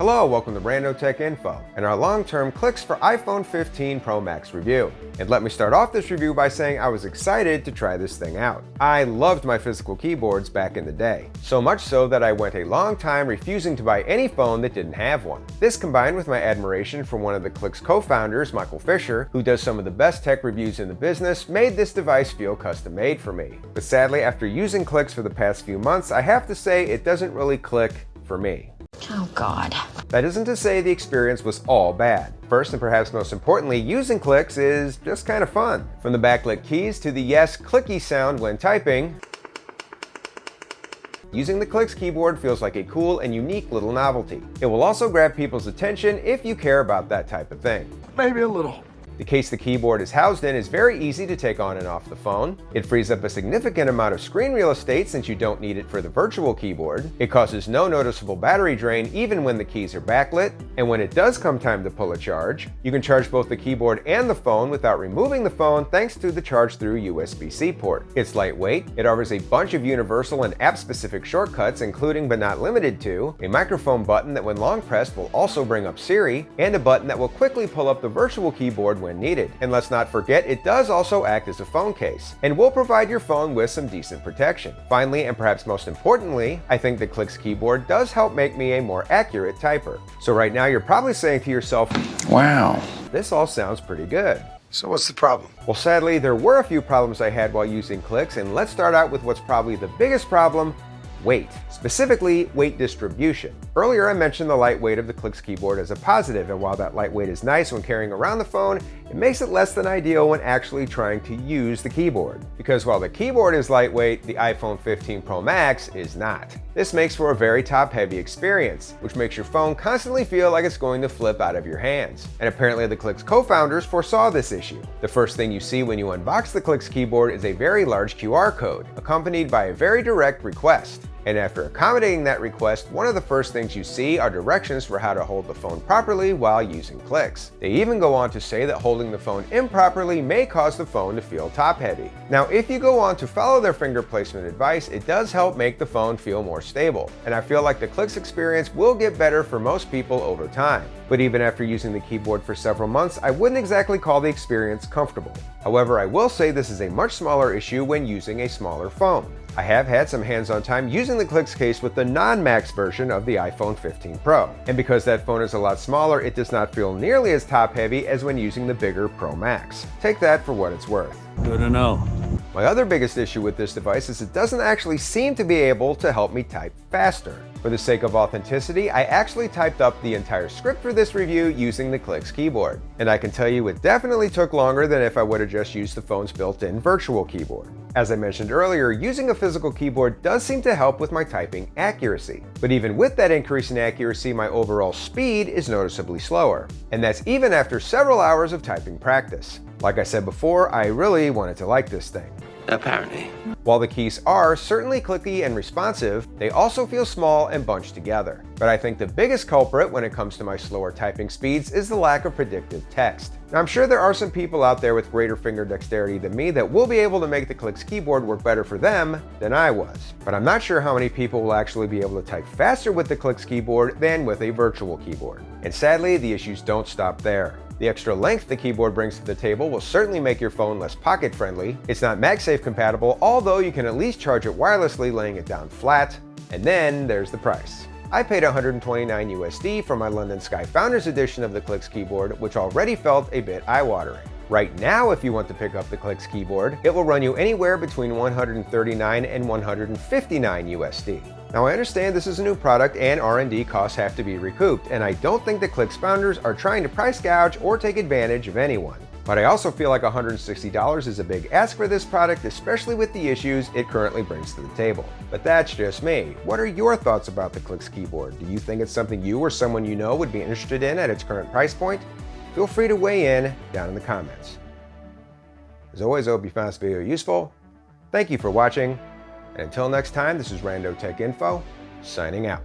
Hello, welcome to Rando Tech Info and our long-term clicks for iPhone 15 Pro Max review. And let me start off this review by saying I was excited to try this thing out. I loved my physical keyboards back in the day, so much so that I went a long time refusing to buy any phone that didn't have one. This, combined with my admiration for one of the Clicks co-founders, Michael Fisher, who does some of the best tech reviews in the business, made this device feel custom-made for me. But sadly, after using Clicks for the past few months, I have to say it doesn't really click for me. Oh God. That isn't to say the experience was all bad. First, and perhaps most importantly, using Clicks is just kind of fun. From the backlit keys to the yes clicky sound when typing, using the Clicks keyboard feels like a cool and unique little novelty. It will also grab people's attention if you care about that type of thing. Maybe a little. The case the keyboard is housed in is very easy to take on and off the phone. It frees up a significant amount of screen real estate since you don't need it for the virtual keyboard. It causes no noticeable battery drain even when the keys are backlit. And when it does come time to pull a charge, you can charge both the keyboard and the phone without removing the phone thanks to the charge through USB-C port. It's lightweight. It offers a bunch of universal and app-specific shortcuts, including but not limited to a microphone button that when long pressed will also bring up Siri, and a button that will quickly pull up the virtual keyboard when needed. And let's not forget, it does also act as a phone case and will provide your phone with some decent protection. Finally, and perhaps most importantly, I think the Clicks keyboard does help make me a more accurate typer. So right now you're probably saying to yourself, Wow. this all sounds pretty good. So what's the problem? Well, sadly, there were a few problems I had while using Clicks, and let's start out with what's probably the biggest problem: weight. Specifically, weight distribution. Earlier I mentioned the lightweight of the Clicks keyboard as a positive, and while that lightweight is nice when carrying around the phone, it makes it less than ideal when actually trying to use the keyboard. Because while the keyboard is lightweight, the iPhone 15 Pro Max is not. This makes for a very top-heavy experience, which makes your phone constantly feel like it's going to flip out of your hands. And apparently the Clicks co-founders foresaw this issue. The first thing you see when you unbox the Clicks keyboard is a very large QR code, accompanied by a very direct request. And after accommodating that request, one of the first things you see are directions for how to hold the phone properly while using Clicks. They even go on to say that holding the phone improperly may cause the phone to feel top-heavy. Now, if you go on to follow their finger placement advice, it does help make the phone feel more stable. And I feel like the Clicks experience will get better for most people over time. But even after using the keyboard for several months, I wouldn't exactly call the experience comfortable. However, I will say this is a much smaller issue when using a smaller phone. I have had some hands-on time using the Clicks case with the non-Max version of the iPhone 15 Pro. And because that phone is a lot smaller, it does not feel nearly as top-heavy as when using the bigger Pro Max. Take that for what it's worth. Good to know. My other biggest issue with this device is it doesn't actually seem to be able to help me type faster. For the sake of authenticity, I actually typed up the entire script for this review using the Clicks keyboard. And I can tell you it definitely took longer than if I would have just used the phone's built-in virtual keyboard. As I mentioned earlier, using a physical keyboard does seem to help with my typing accuracy. But even with that increase in accuracy, my overall speed is noticeably slower. And that's even after several hours of typing practice. Like I said before, I really wanted to like this thing. Apparently. While the keys are certainly clicky and responsive, they also feel small and bunched together. But I think the biggest culprit when it comes to my slower typing speeds is the lack of predictive text. Now, I'm sure there are some people out there with greater finger dexterity than me that will be able to make the Clicks keyboard work better for them than I was. But I'm not sure how many people will actually be able to type faster with the Clicks keyboard than with a virtual keyboard. And sadly, the issues don't stop there. The extra length the keyboard brings to the table will certainly make your phone less pocket-friendly. It's not MagSafe compatible, although you can at least charge it wirelessly laying it down flat. And then there's the price. I paid $129 USD for my London Sky Founders Edition of the Clicks keyboard, which already felt a bit eye-watering. Right now, if you want to pick up the Clicks keyboard, it will run you anywhere between $139 and $159 USD. Now, I understand this is a new product and R&D costs have to be recouped, and I don't think the Clicks founders are trying to price gouge or take advantage of anyone. But I also feel like $160 is a big ask for this product, especially with the issues it currently brings to the table. But that's just me. What are your thoughts about the Clicks keyboard? Do you think it's something you or someone you know would be interested in at its current price point? Feel free to weigh in down in the comments. As always, I hope you found this video useful. Thank you for watching, and until next time, this is Rando Tech Info, signing out.